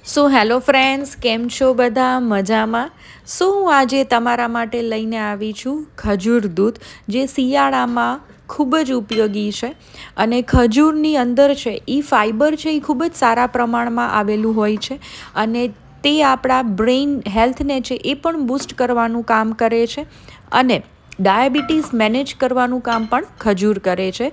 So hello friends, કેમ છો બધા? મજામાં? સો હું આજે તમારા માટે લઈને આવી છું ખજૂર દૂધ, જે શિયાળામાં ખૂબ જ ઉપયોગી છે. અને ખજૂરની અંદર છે એ ફાઈબર છે એ ખૂબ જ સારા પ્રમાણમાં આવેલું હોય છે. અને તે આપણા બ્રેઇન હેલ્થને છે એ પણ બૂસ્ટ કરવાનું કામ કરે છે. અને ડાયાબિટીસ મેનેજ કરવાનું કામ પણ ખજૂર કરે છે.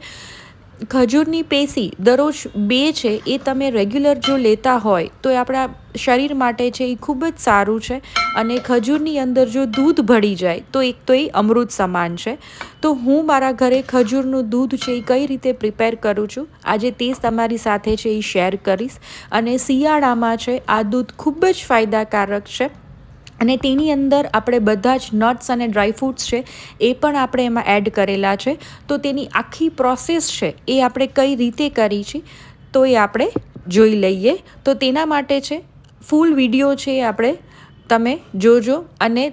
ખજૂરની પેશી દરરોજ 2 છે એ તમે રેગ્યુલર જો લેતા હોય તો એ આપણા શરીર માટે છે એ ખૂબ જ સારું છે. અને ખજૂરની અંદર જો દૂધ ભળી જાય તો એક તો એ અમૃત સમાન છે. તો હું મારા ઘરે ખજૂરનું દૂધ છે એ કઈ રીતે પ્રિપેર કરું છું આજે તે જ તમારી સાથે છે એ શેર કરીશ. અને શિયાળામાં છે આ દૂધ ખૂબ જ ફાયદાકારક છે. અને તેની અંદર આપણે બધા જ નટ્સ અને ડ્રાયફ્રૂટ્સ છે એ પણ આપણે એમાં એડ કરેલા છે. તો તેની આખી પ્રોસેસ છે એ આપણે કઈ રીતે કરી છે તો એ આપણે જોઈ લઈએ. તો તેના માટે છે ફૂલ વિડીયો છે એ આપણે તમે જોજો. અને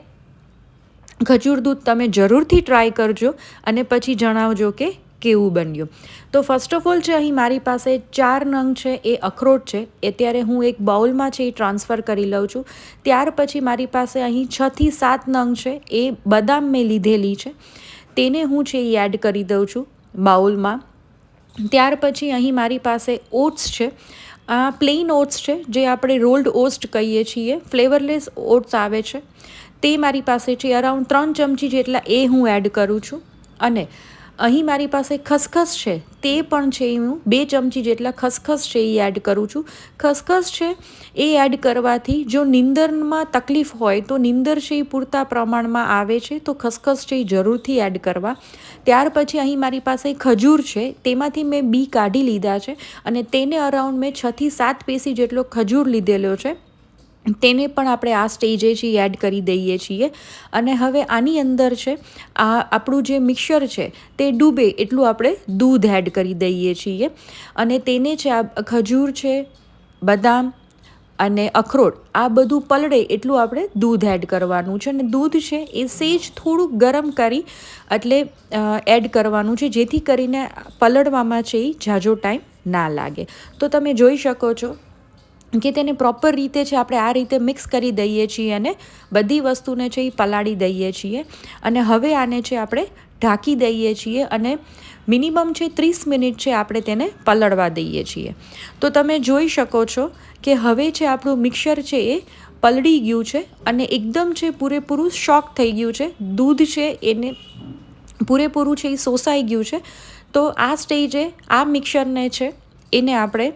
ખજૂર દૂધ તમે જરૂરથી ટ્રાય કરજો અને પછી જણાવજો કે કેવું બન્યું. તો ફર્સ્ટ ઓફ ઓલ છે અહીં મારી પાસે 4 નંગ છે એ અખરોટ છે. અત્યારે હું એક બાઉલમાં છે એ ટ્રાન્સફર કરી લઉં છું. ત્યાર પછી મારી પાસે અહીં 6 થી 7 નંગ છે એ બદામ મેં લીધેલી છે, તેને હું છે એ એડ કરી દઉં છું બાઉલમાં. ત્યાર પછી અહીં મારી પાસે ઓટ્સ છે. આ પ્લેન ઓટ્સ છે, જે આપણે રોલ્ડ ઓટ્સ કહીએ છીએ, ફ્લેવરલેસ ઓટ્સ આવે છે. તે મારી પાસે છે અરાઉન્ડ 3 ચમચી જેટલા એ હું એડ કરું છું. અને અહીં મારી પાસે ખસખસ છે, તે પણ છે હું 2 ચમચી જેટલા ખસખસ છે એ એડ કરું છું. ખસખસ છે એ એડ કરવાથી જો નીંદરમાં તકલીફ હોય તો નીંદર છે એ પૂરતા પ્રમાણમાં આવે છે, તો ખસખસ છે એ જરૂરથી એડ કરવા. ત્યાર પછી અહીં મારી પાસે ખજૂર છે, તેમાંથી મેં બી કાઢી લીધા છે અને તેને અરાઉન્ડ મેં 6 થી 7 પેસી જેટલો ખજૂર લીધેલો છે. તેને પણ આપણે આ સ્ટેજે છે એડ કરી દઈએ છીએ. અને હવે આની અંદર છે આપણું જે મિક્સર છે તે ડૂબે એટલું આપણે દૂધ એડ કરી દઈએ છીએ. અને તેને છે આ ખજૂર છે, બદામ અને અખરોટ આ બધું પલળે એટલું આપણે દૂધ એડ કરવાનું છે. અને દૂધ છે એ સેજ થોડુંક ગરમ કરી એટલે એડ કરવાનું છે, જેથી કરીને પલળવામાં છે એ ઝાઝો ટાઈમ ના લાગે. તો તમે જોઈ શકો છો કે તેને પ્રોપર રીતે છે આપણે આ રીતે મિક્સ કરી દઈએ છીએ અને બધી વસ્તુને છે એ પલાળી દઈએ છીએ. અને હવે આને છે આપણે ઢાંકી દઈએ છીએ અને મિનિમમ છે 30 મિનિટ છે આપણે તેને પલળવા દઈએ છીએ. તો તમે જોઈ શકો છો કે હવે છે આપણું મિક્સર છે એ પલળી ગયું છે અને એકદમ છે પૂરેપૂરું શોક થઈ ગયું છે. દૂધ છે એને પૂરેપૂરું છે એ શોષાઈ ગયું છે. તો આ સ્ટેજે આ મિક્સરને છે એને આપણે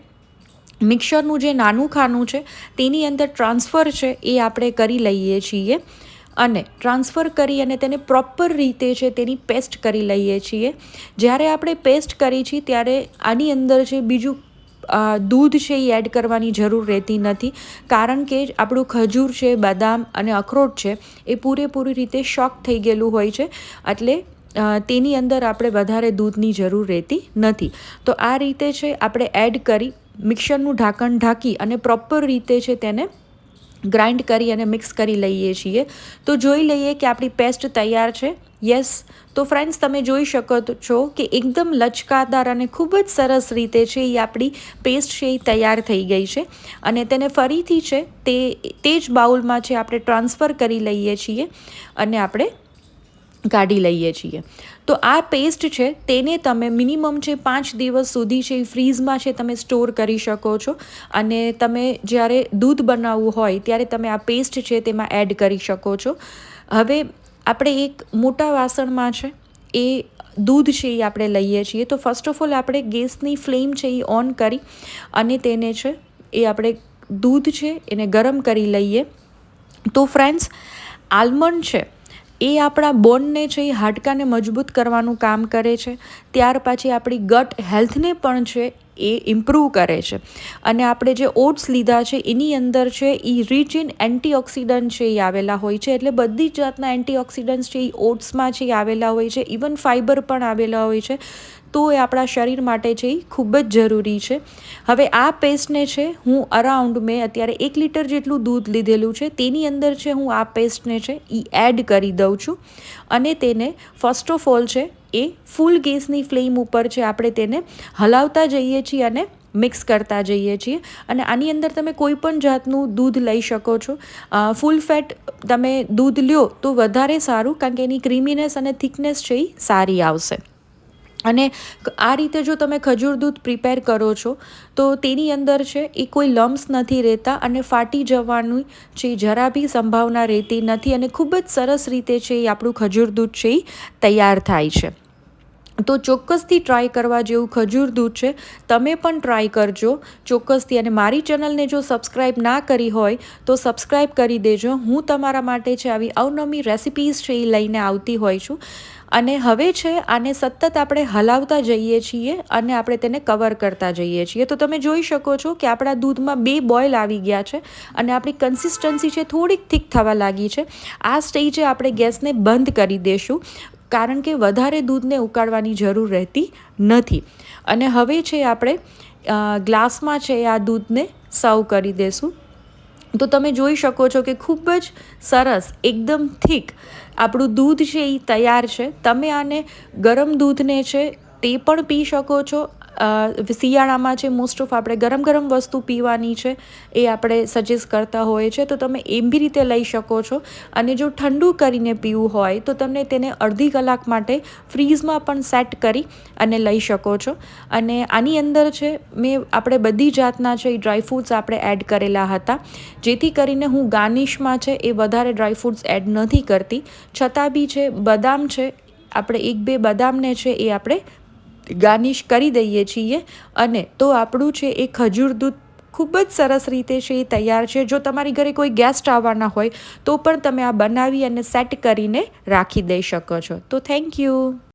મિક્સરનું જે નાનું ખાનું છે તેની અંદર ટ્રાન્સફર છે એ આપણે કરી લઈએ છીએ. અને ટ્રાન્સફર કરી અને તેને પ્રોપર રીતે છે તેની પેસ્ટ કરી લઈએ છીએ. જ્યારે આપણે પેસ્ટ કરી છીએ ત્યારે આની અંદર છે બીજું દૂધ છે એ એડ કરવાની જરૂર રહેતી નથી, કારણ કે આપણું ખજૂર છે, બદામ અને અખરોટ છે એ પૂરેપૂરી રીતે શોક થઈ ગયેલું હોય છે. એટલે તેની અંદર આપણે વધારે દૂધની જરૂર રહેતી નથી. તો આ રીતે છે આપણે એડ કરી મિક્સરનું ઢાંકણ ઢાંકી અને પ્રોપર રીતે છે તેને ગ્રાઇન્ડ કરી અને મિક્સ કરી લઈએ છીએ. તો જોઈ લઈએ કે આપણી પેસ્ટ તૈયાર છે. યસ. તો ફ્રેન્ડ્સ, તમે જોઈ શકો છો કે એકદમ લચકાદાર અને ખૂબ જ સરસ રીતે છે એ આપણી પેસ્ટ છે એ તૈયાર થઈ ગઈ છે. અને તેને ફરીથી છે તે જ બાઉલમાં છે આપણે ટ્રાન્સફર કરી લઈએ છીએ અને આપણે કાઢી લઈએ છીએ. તો આ પેસ્ટ છે તેને તમે મિનિમમ છે 5 દિવસ સુધી છે એ ફ્રીઝમાં છે તમે સ્ટોર કરી શકો છો. અને તમે જ્યારે દૂધ બનાવવું હોય ત્યારે તમે આ પેસ્ટ છે તેમાં એડ કરી શકો છો. હવે આપણે એક મોટા વાસણમાં છે એ દૂધ છે એ આપણે લઈએ છીએ. તો ફર્સ્ટ ઓફ ઓલ આપણે ગેસની ફ્લેમ છે એ ઓન કરી અને તેને છે એ આપણે દૂધ છે એને ગરમ કરી લઈએ. તો ફ્રેન્ડ્સ, આલમંડ છે એ આપણા બોનને છે એ હાડકાને મજબૂત કરવાનું કામ કરે છે. ત્યાર પછી આપણી ગટ હેલ્થને પણ છે એ ઇમ્પ્રૂવ કરે છે. અને આપણે જે ઓટ્સ લીધા છે એની અંદર છે એ રિચ ઇન એન્ટીઓક્સિડન્ટ છે એ આવેલા હોય છે. એટલે બધી જ જાતના એન્ટીઓક્સિડન્ટ્સ છે એ ઓટ્સમાં છે એ આવેલા હોય છે. ઇવન ફાઈબર પણ આવેલા હોય છે. તો એ આપણા શરીર માટે છે એ ખૂબ જ જરૂરી છે. હવે આ પેસ્ટને છે હું અરાઉન્ડ મેં અત્યારે 1 લીટર જેટલું દૂધ લીધેલું છે, તેની અંદર છે હું આ પેસ્ટને છે એ એડ કરી દઉં છું. અને તેને ફર્સ્ટ ઓફ ઓલ છે એ ફૂલ ગેસની ફ્લેમ ઉપર છે આપણે તેને હલાવતા જઈએ છીએ અને મિક્સ કરતા જઈએ છીએ. અને આની અંદર તમે કોઈ પણ જાતનું દૂધ લઈ શકો છો. ફૂલ ફેટ તમે દૂધ લ્યો તો વધારે સારું, કારણ કે એની ક્રીમીનેસ અને થિકનેસ છે એ સારી આવશે. અને આ રીતે જો તમે ખજૂર દૂધ પ્રિપેર કરો છો તો તેની અંદર છે એ કોઈ લમ્સ નથી રહેતા અને ફાટી જવાની છે જરા બી સંભાવના રહેતી નથી, અને ખૂબ જ સરસ રીતે છે એ આપણું ખજૂર દૂધ છે એ તૈયાર થાય છે. તો ચોક્કસથી ટ્રાય કરવા જેવું ખજૂર દૂધ છે. તમે પણ ટ્રાય કરજો ચોક્કસથી. અને મારી ચેનલને જો સબસ્ક્રાઈબ ના કરી હોય તો સબસ્ક્રાઈબ કરી દેજો. હું તમારા માટે છે આવી અવનવી રેસિપીઝ છે એ લઈને આવતી હોય છું. અને હવે છે આને સતત આપણે હલાવતા જઈએ છીએ અને આપણે તેને કવર કરતા જઈએ છીએ. તો તમે જોઈ શકો છો કે આપણા દૂધમાં 2 બોઇલ આવી ગયા છે અને આપણી કન્સિસ્ટન્સી છે થોડીક થીક થવા લાગી છે. આ સ્ટેજે આપણે ગેસને બંધ કરી દઈશું, કારણ કે વધારે દૂધને ઉકાળવાની જરૂર રહેતી નથી. અને હવે છે આપણે ગ્લાસમાં છે આ દૂધને સર્વ કરી દઈશું. તો તમે જોઈ શકો છો કે ખૂબ જ સરસ એકદમ થીક આપણું દૂધ છે એ તૈયાર છે. તમે આને ગરમ દૂધને છે તે પણ પી શકો છો. શિયાળામાં છે મોસ્ટ ઓફ આપણે ગરમ વસ્તુ પીવાની છે એ આપણે સજેસ્ટ કરતા હોઈએ છીએ, તો તમે એમ બી રીતે લઈ શકો છો. અને જો ઠંડુ કરીને પીવું હોય તો તમને તેને અડધી કલાક માટે ફ્રીઝમાં પણ સેટ કરી અને લઈ શકો છો. અને આની અંદર છે આપણે બધી જાતના છે એ ડ્રાયફ્રૂટ્સ આપણે એડ કરેલા હતા, જેથી કરીને હું ગાર્નિશમાં છે એ વધારે ડ્રાયફ્રૂટ્સ એડ નથી કરતી. છતાં બી છે બદામ છે આપણે 1-2 બદામને છે એ આપણે ગાર્નિશ કરી દઈએ છીએ. અને તો આપણું છે એ ખજૂર દૂધ ખૂબ જ સરસ રીતે છે એ તૈયાર છે. જો તમારી ઘરે કોઈ ગેસ્ટ આવવાના હોય તો પણ તમે આ બનાવી અને સેટ કરીને રાખી દઈ શકો છો. તો થેન્ક યુ.